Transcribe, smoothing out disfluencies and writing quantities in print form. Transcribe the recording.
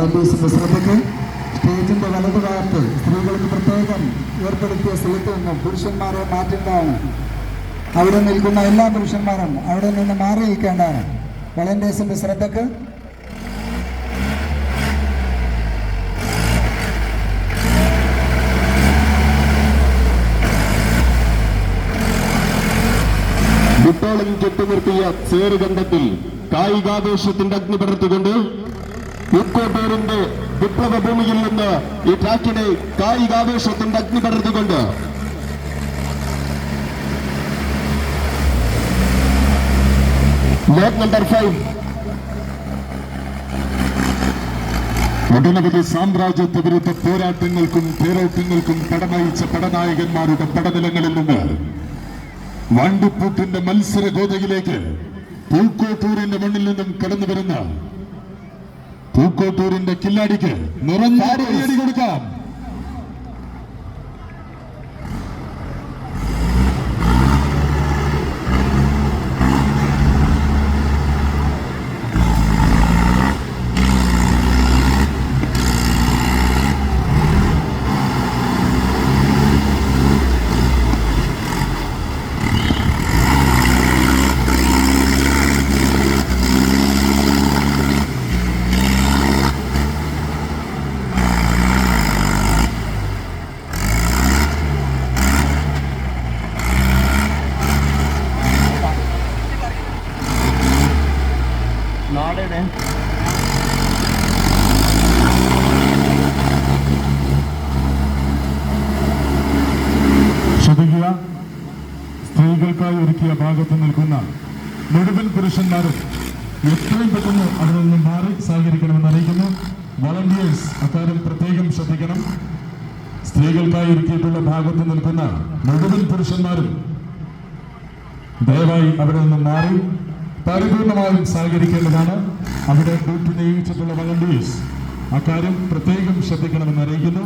വളണ്ടിയേഴ്സിന്റെ ശ്രദ്ധയ്ക്ക് സ്റ്റേജിന്റെ വലതുഭാഗത്ത് സ്ത്രീകൾക്ക് പ്രത്യേകം ഏർപ്പെടുത്തിയ സ്ഥലത്ത് നിന്നും പുരുഷന്മാരെ മാറ്റേണ്ടതാണ്. അവിടെ നിൽക്കുന്ന എല്ലാ പുരുഷന്മാരും അവിടെ നിന്ന് മാറി നിൽക്കേണ്ടതാണ്. വളണ്ടിയേഴ്സിന്റെ ശ്രദ്ധയ്ക്ക്. വിട്ടോളം കെട്ടിനിർത്തിയ ചേറുകണ്ടത്തിൽ കായികാവേശത്തിന്റെ അഗ്നി പടർത്തുകൊണ്ട് പൂക്കോട്ടൂരിന്റെ വിപ്ലവ ഭൂമിയിൽ നിന്ന് ഈ ട്രാക്കിനെ കായികാവേശത്തിന്റെ അഗ്നി പടർത്തുകൊണ്ട് ലോക്ക് നമ്പർ 5 ഒട്ടനവധി സാമ്രാജ്യത്വ വിരുദ്ധ പോരാട്ടങ്ങൾക്കും തേരോട്ടങ്ങൾക്കും പടനയിച്ച പടനായകന്മാരുടെ പടനിലങ്ങളിൽ നിന്ന് വണ്ടിപ്പൂട്ടിന്റെ മത്സര ഗോതയിലേക്ക് പൂക്കോട്ടൂരിന്റെ മണ്ണിൽ നിന്നും കടന്നു വരുന്ന പൂക്കോട്ടൂരിന്റെ കില്ലാടിക്ക് നിറഞ്ഞ കയ്യടി കൊടുക്കാം. ശ്രദ്ധിക്കുക, സ്ത്രീകൾക്കായി ഒരുക്കിയ ഭാഗത്ത് നിൽക്കുന്ന മുഴുവൻ പുരുഷന്മാരും എത്രയും പെട്ടെന്ന് അതിൽ നിന്ന് മാറി സഹകരിക്കണമെന്ന് അറിയിക്കുന്നു. വളണ്ടിയേഴ്സ് അക്കാര്യം പ്രത്യേകം ശ്രദ്ധിക്കണം. സ്ത്രീകൾക്കായി ഒരുക്കിയിട്ടുള്ള ഭാഗത്ത് നിൽക്കുന്ന മുഴുവൻ പുരുഷന്മാരും ദയവായി അവിടെ നിന്ന് മാറി പരിപൂർണമായും സഹകരിക്കേണ്ടതാണ്. അവിടെ ഡ്യൂട്ടി നിയോഗിച്ചിട്ടുള്ള വളണ്ടിയേഴ്സ് അക്കാര്യം പ്രത്യേകം ശ്രദ്ധിക്കണമെന്ന് അറിയിക്കുന്നു.